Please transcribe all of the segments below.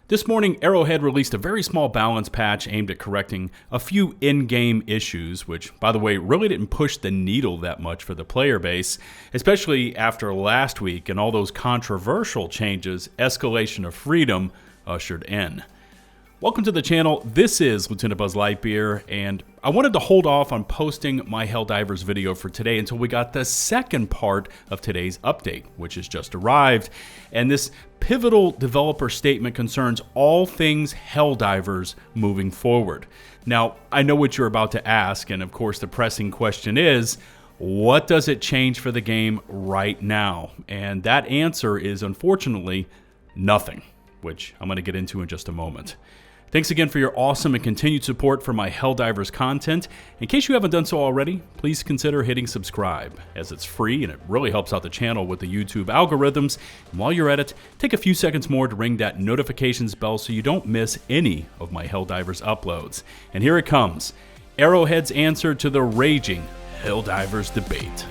This morning, Arrowhead released a very small balance patch aimed at correcting a few in-game issues, which, by the way, really didn't push the needle that much for the player base, especially after last week and all those controversial changes Escalation of Freedom ushered in. Welcome to the channel. This is LtBuzzLitebeer, and I wanted to hold off on posting my Helldivers video for today until we got the second part of today's update, which has just arrived. And this pivotal developer statement concerns all things Helldivers moving forward. Now, I know what you're about to ask, and of course the pressing question is, what does it change for the game right now? And that answer is unfortunately nothing, which I'm going to get into in just a moment. Thanks again for your awesome and continued support for my Helldivers content. In case you haven't done so already, please consider hitting subscribe, as it's free and it really helps out the channel with the YouTube algorithms. And while you're at it, take a few seconds more to ring that notifications bell so you don't miss any of my Helldivers uploads. And here it comes, Arrowhead's answer to the raging Helldivers debate.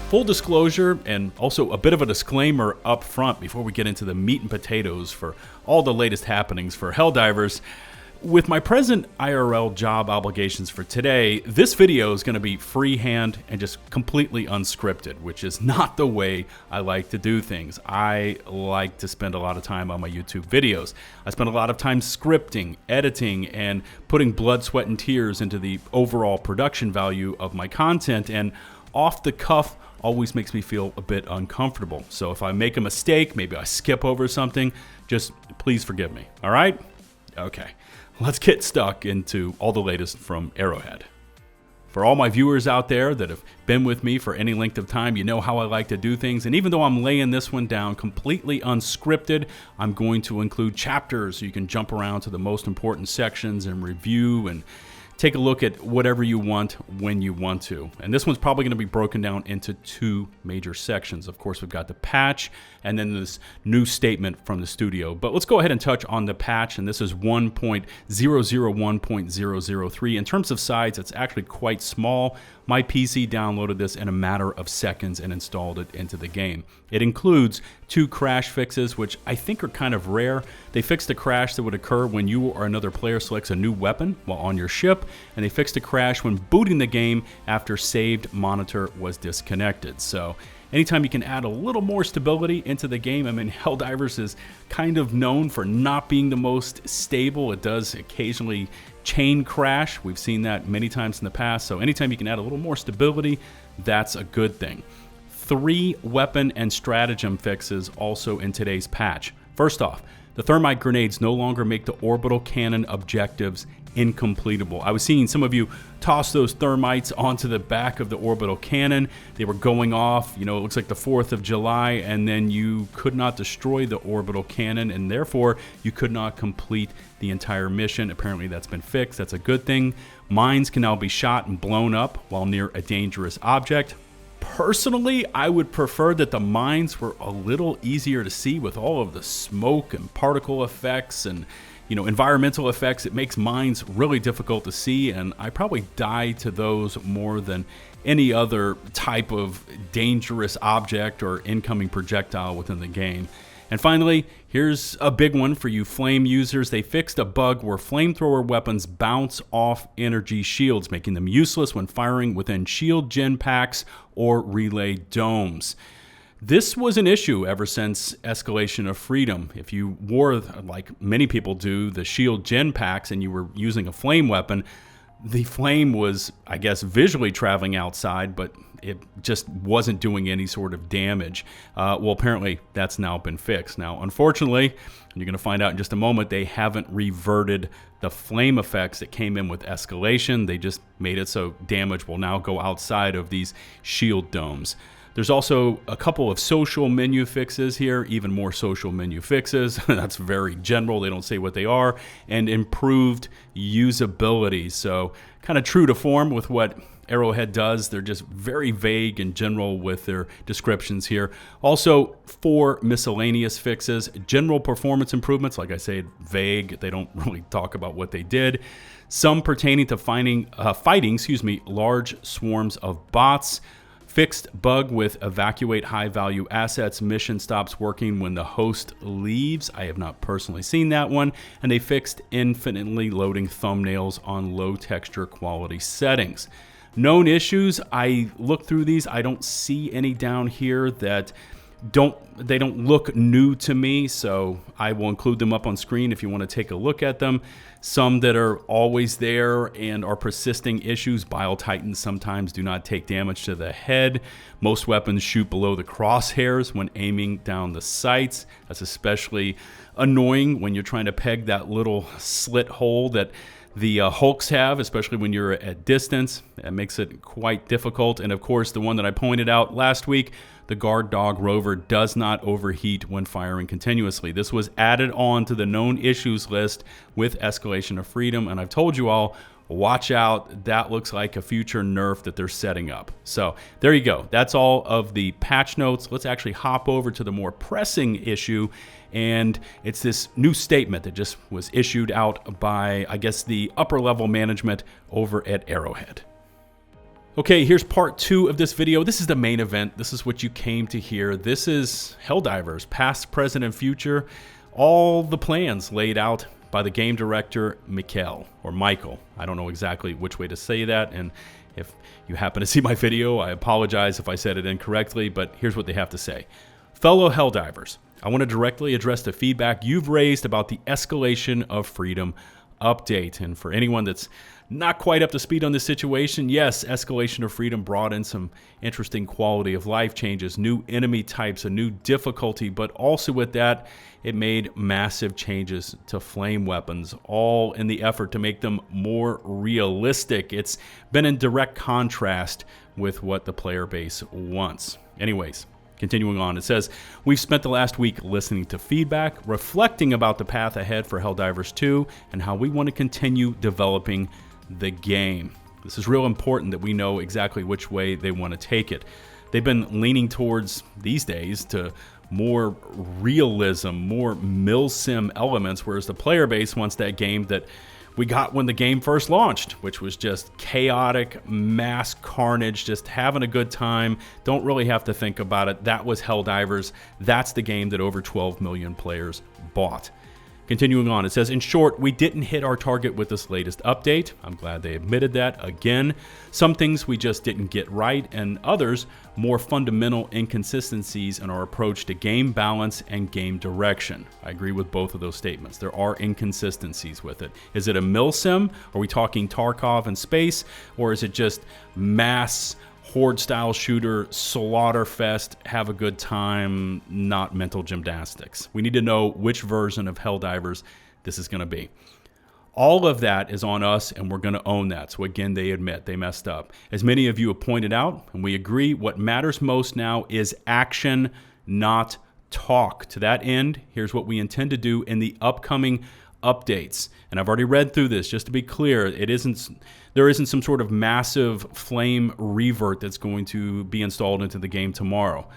Full disclosure, and also a bit of a disclaimer up front before we get into the meat and potatoes for all the latest happenings for Helldivers. With my present IRL job obligations for today, this video is going to be freehand and just completely unscripted, which is not the way I like to do things. I like to spend a lot of time on my YouTube videos. I spend a lot of time scripting, editing, and putting blood, sweat, and tears into the overall production value of my content, and off the cuff always makes me feel a bit uncomfortable. So if I make a mistake, maybe I skip over something, just please forgive me, all right? Okay, let's get stuck into all the latest from Arrowhead. For all my viewers out there that have been with me for any length of time, you know how I like to do things, and even though I'm laying this one down completely unscripted, I'm going to include chapters so you can jump around to the most important sections and review and take a look at whatever you want when you want to. And this one's probably going to be broken down into two major sections. Of course, we've got the patch and then this new statement from the studio. But let's go ahead and touch on the patch, and this is 1.001.003. In terms of size, it's actually quite small. My PC downloaded this in a matter of seconds and installed it into the game. It includes two crash fixes, which I think are kind of rare. They fixed a crash that would occur when you or another player selects a new weapon while on your ship, and they fixed a crash when booting the game after saved monitor was disconnected. So anytime you can add a little more stability into the game, I mean, Helldivers is kind of known for not being the most stable. It does occasionally chain crash. We've seen that many times in the past, so anytime you can add a little more stability, that's a good thing. 3 weapon and stratagem fixes also in today's patch. First off, the thermite grenades no longer make the orbital cannon objectives incompletable. I was seeing some of you toss those thermites onto the back of the orbital cannon. They were going off, you know, it looks like the 4th of July, and then you could not destroy the orbital cannon, and therefore you could not complete the entire mission. Apparently that's been fixed. That's a good thing. Mines can now be shot and blown up while near a dangerous object. Personally, I would prefer that the mines were a little easier to see with all of the smoke and particle effects and, you know, environmental effects. It makes mines really difficult to see, and I probably die to those more than any other type of dangerous object or incoming projectile within the game. And finally, here's a big one for you flame users. They fixed a bug where flamethrower weapons bounce off energy shields, making them useless when firing within shield gen packs or relay domes. This was an issue ever since Escalation of Freedom. If you wore, like many people do, the shield gen packs and you were using a flame weapon, the flame was, I guess, visually traveling outside, but it just wasn't doing any sort of damage. Well, apparently that's now been fixed. Now, unfortunately, and you're going to find out in just a moment, they haven't reverted the flame effects that came in with Escalation. They just made it so damage will now go outside of these shield domes. There's also a couple of social menu fixes here, even more social menu fixes. That's very general. They don't say what they are. And improved usability. So kind of true to form with what Arrowhead does. They're just very vague in general with their descriptions here. Also, 4 miscellaneous fixes. General performance improvements, like I said, vague. They don't really talk about what they did. Some pertaining to fighting large swarms of bots. Fixed bug with evacuate high-value assets. Mission stops working when the host leaves. I have not personally seen that one. And they fixed infinitely loading thumbnails on low texture quality settings. Known issues, I looked through these. I don't see any down here that don't look new to me, so I will include them up on screen if you want to take a look at them. Some that are always there and are persisting issues. Bile Titans sometimes do not take damage to the head. Most weapons shoot below the crosshairs when aiming down the sights. That's especially annoying when you're trying to peg that little slit hole that the Hulks have, especially when you're at distance. That makes it quite difficult. And of course, the one that I pointed out last week, the Guard Dog Rover does not overheat when firing continuously. This was added on to the known issues list with Escalation of Freedom, and I've told you all, watch out. That looks like a future nerf that they're setting up. So there you go. That's all of the patch notes. Let's actually hop over to the more pressing issue, and it's this new statement that just was issued out by, I guess, the upper level management over at Arrowhead. Okay, here's part 2 of this video. This is the main event. This is what you came to hear. This is Helldivers, past, present, and future. All the plans laid out by the game director, Michael. I don't know exactly which way to say that, and if you happen to see my video, I apologize if I said it incorrectly, but here's what they have to say. Fellow Helldivers, I want to directly address the feedback you've raised about the Escalation of Freedom update. And for anyone that's not quite up to speed on this situation, yes, Escalation of Freedom brought in some interesting quality of life changes, new enemy types, a new difficulty, but also with that, it made massive changes to flame weapons, all in the effort to make them more realistic. It's been in direct contrast with what the player base wants. Anyways, continuing on, it says, we've spent the last week listening to feedback, reflecting about the path ahead for Helldivers 2, and how we want to continue developing the game. This is real important that we know exactly which way they want to take it. They've been leaning towards, these days, to more realism, more milsim elements, whereas the player base wants that game that we got when the game first launched, which was just chaotic, mass carnage, just having a good time. Don't really have to think about it. That was Helldivers. That's the game that over 12 million players bought. Continuing on, it says, in short, we didn't hit our target with this latest update. I'm glad they admitted that again. Some things we just didn't get right, and others, more fundamental inconsistencies in our approach to game balance and game direction. I agree with both of those statements. There are inconsistencies with it. Is it a milsim? Are we talking Tarkov in space? Or is it just mass horde-style shooter, slaughterfest, have a good time, not mental gymnastics? We need to know which version of Helldivers this is going to be. All of that is on us, and we're going to own that. So again, they admit they messed up. As many of you have pointed out, and we agree, what matters most now is action, not talk. To that end, here's what we intend to do in the upcoming updates. And I've already read through this, just to be clear, there isn't some sort of massive flame revert that's going to be installed into the game tomorrow.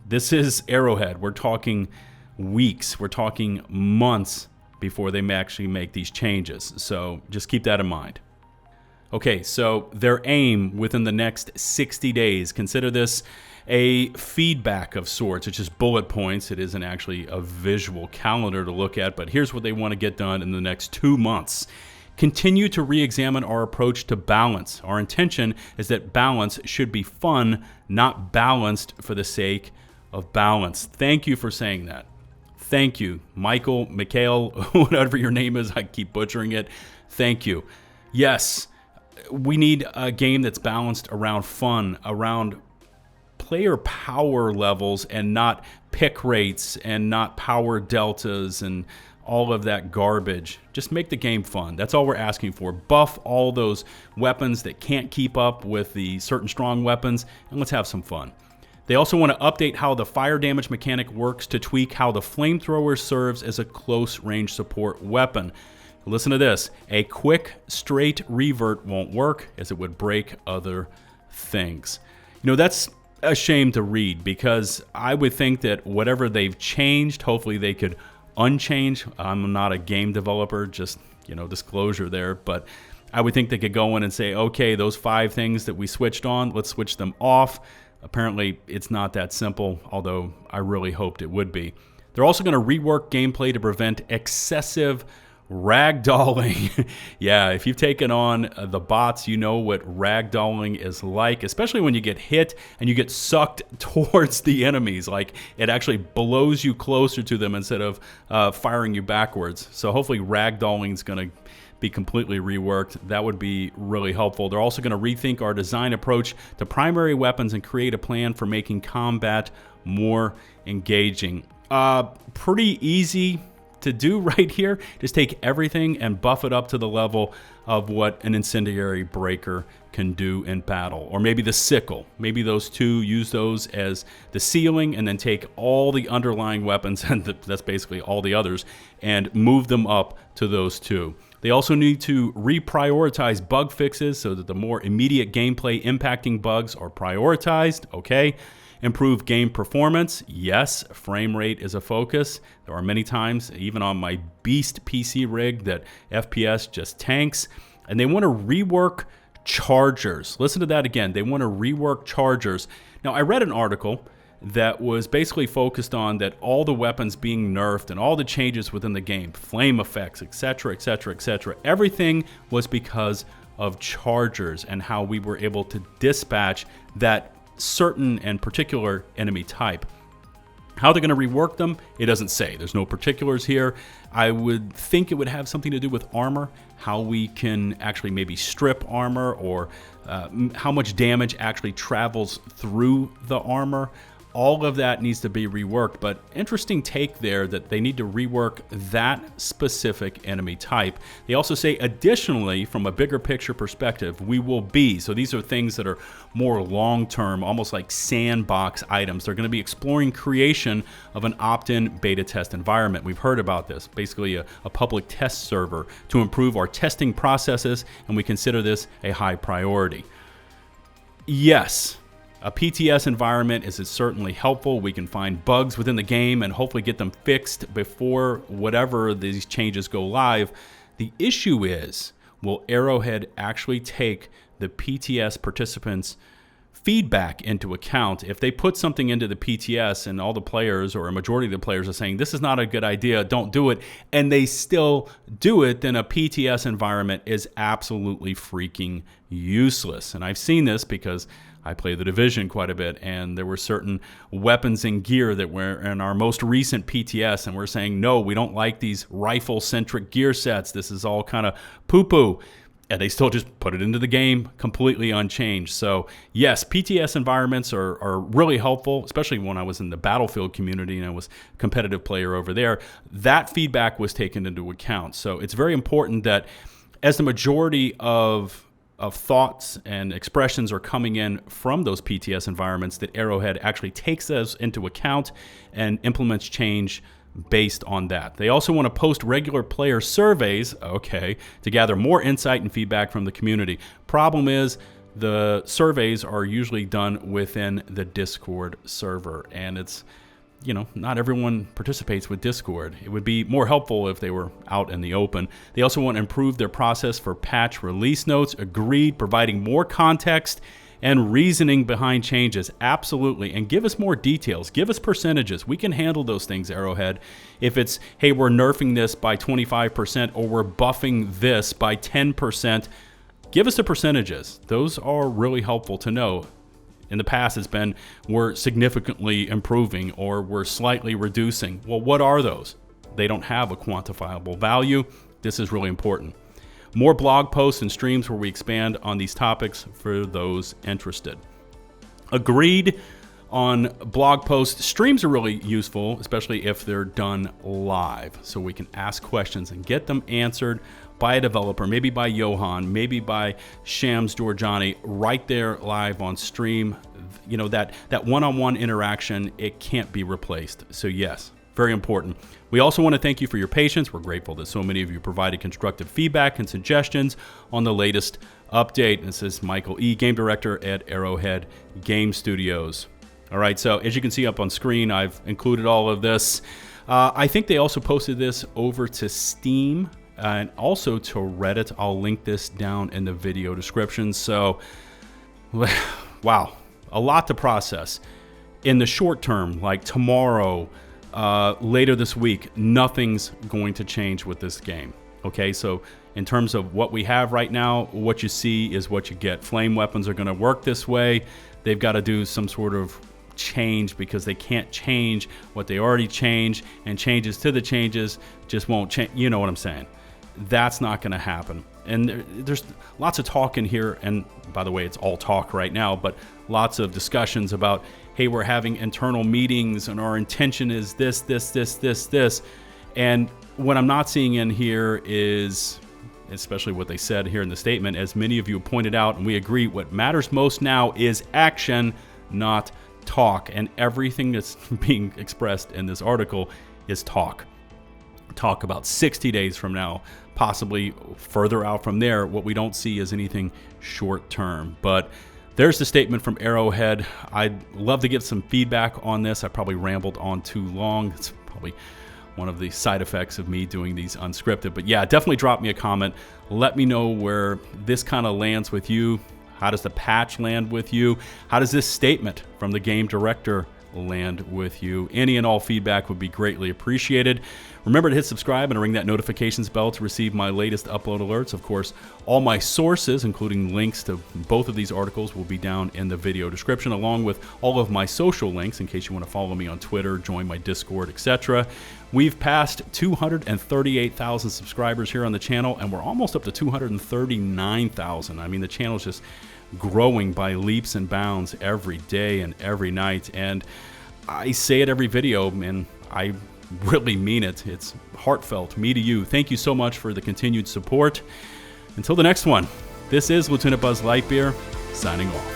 This is Arrowhead. We're talking weeks, we're talking months before they actually make these changes. So just keep that in mind. Okay, so their aim within the next 60 days, consider this a feedback of sorts. It's just bullet points. It isn't actually a visual calendar to look at, but here's what they want to get done in the next 2 months. Continue to re-examine our approach to balance. Our intention is that balance should be fun, not balanced for the sake of balance. Thank you for saying that. Thank you, Michael, whatever your name is. I keep butchering it. Thank you. Yes, we need a game that's balanced around fun, around player power levels, and not pick rates and not power deltas and all of that garbage. Just make the game fun. That's all we're asking for. Buff all those weapons that can't keep up with the certain strong weapons, and let's have some fun. They also want to update how the fire damage mechanic works to tweak how the flamethrower serves as a close range support weapon. Listen to this. A quick, straight revert won't work, as it would break other things. You know, that's a shame to read, because I would think that whatever they've changed, hopefully they could unchange. I'm not a game developer, just, you know, disclosure there, but I would think they could go in and say, okay, those 5 things that we switched on, let's switch them off. Apparently, it's not that simple, although I really hoped it would be. They're also going to rework gameplay to prevent excessive ragdolling. Yeah, if you've taken on the bots, you know what ragdolling is like, especially when you get hit and you get sucked towards the enemies. Like, it actually blows you closer to them instead of firing you backwards. So hopefully ragdolling is going to be completely reworked. That would be really helpful. They're also going to rethink our design approach to primary weapons and create a plan for making combat more engaging. Pretty easy to do right here. Just take everything and buff it up to the level of what an incendiary breaker can do in battle. Or maybe the sickle. Maybe those two, use those as the ceiling, and then take all the underlying weapons, and that's basically all the others, and move them up to those two. They also need to reprioritize bug fixes so that the more immediate gameplay impacting bugs are prioritized. Okay. Improve game performance. Yes, frame rate is a focus. There are many times, even on my beast PC rig, that FPS just tanks. And they want to rework chargers. Listen to that again. They want to rework chargers. Now, I read an article that was basically focused on that all the weapons being nerfed and all the changes within the game, flame effects, etc., etc., etc., everything was because of chargers and how we were able to dispatch that certain and particular enemy type. How they're going to rework them, it doesn't say. There's no particulars here. I would think it would have something to do with armor, how we can actually maybe strip armor, or how much damage actually travels through the armor. All of that needs to be reworked, but interesting take there that they need to rework that specific enemy type. They also say, additionally, from a bigger picture perspective, we will be, so these are things that are more long-term, almost like sandbox items. They're going to be exploring creation of an opt-in beta test environment. We've heard about this, basically a public test server to improve our testing processes, and we consider this a high priority. Yes. A PTS environment is certainly helpful. We can find bugs within the game and hopefully get them fixed before whatever these changes go live. The issue is, will Arrowhead actually take the PTS participants' feedback into account? If they put something into the PTS and all the players, or a majority of the players, are saying this is not a good idea, don't do it, and they still do it, then a PTS environment is absolutely freaking useless. And I've seen this because I play the Division quite a bit, and there were certain weapons and gear that were in our most recent PTS, and we're saying, no, we don't like these rifle-centric gear sets. This is all kind of poo-poo. And they still just put it into the game completely unchanged. So yes, PTS environments are really helpful, especially when I was in the Battlefield community and I was a competitive player over there. That feedback was taken into account. So it's very important that as the majority of thoughts and expressions are coming in from those PTS environments, that Arrowhead actually takes those into account and implements change based on that. They also want to post regular player surveys, okay, to gather more insight and feedback from the community. Problem is, the surveys are usually done within the Discord server, and it's, you know, not everyone participates with Discord. It would be more helpful if they were out in the open. They also want to improve their process for patch release notes. Agreed, providing more context and reasoning behind changes. Absolutely. And give us more details. Give us percentages. We can handle those things, Arrowhead. If it's, hey, we're nerfing this by 25% or we're buffing this by 10%, give us the percentages. Those are really helpful to know. In the past, it's been, we're significantly improving or we're slightly reducing. Well, what are those? They don't have a quantifiable value. This is really important. More blog posts and streams where we expand on these topics for those interested. Agreed on blog posts. Streams are really useful, especially if they're done live, so we can ask questions and get them answered by a developer, maybe by Johan, maybe by Shams Georgiani, right there live on stream. You know, that one-on-one interaction, it can't be replaced. So yes, very important. We also want to thank you for your patience. We're grateful that so many of you provided constructive feedback and suggestions on the latest update. This is Michael E., game director at Arrowhead Game Studios. All right, so as you can see up on screen, I've included all of this. I think they also posted this over to Steam and also to Reddit. I'll link this down in the video description. So, wow, a lot to process. In the short term, like tomorrow, later this week, nothing's going to change with this game. Okay, so in terms of what we have right now, what you see is what you get. Flame weapons are going to work this way. They've got to do some sort of change because they can't change what they already changed, and changes to the changes just won't change. You know what I'm saying? That's not going to happen. And there's lots of talk in here, and by the way, it's all talk right now, but lots of discussions about, hey, we're having internal meetings and our intention is this. And what I'm not seeing in here is, especially what they said here in the statement, as many of you pointed out, and we agree, what matters most now is action, not talk. And everything that's being expressed in this article is talk. Talk about 60 days from now, possibly further out from there. What we don't see is anything short term. But there's the statement from Arrowhead. I'd love to get some feedback on this. I probably rambled on too long. It's probably one of the side effects of me doing these unscripted. But yeah, definitely drop me a comment. Let me know where this kind of lands with you. How does the patch land with you? How does this statement from the game director land with you? Any and all feedback would be greatly appreciated. Remember to hit subscribe and ring that notifications bell to receive my latest upload alerts. Of course, all my sources, including links to both of these articles, will be down in the video description, along with all of my social links in case you want to follow me on Twitter, join my Discord, etc. We've passed 238,000 subscribers here on the channel, and we're almost up to 239,000. I mean, the channel's just growing by leaps and bounds every day and every night. And I say it every video, and I really mean it. It's heartfelt. Me to you. Thank you so much for the continued support. Until the next one, this is LtBuzzLitebeer signing off.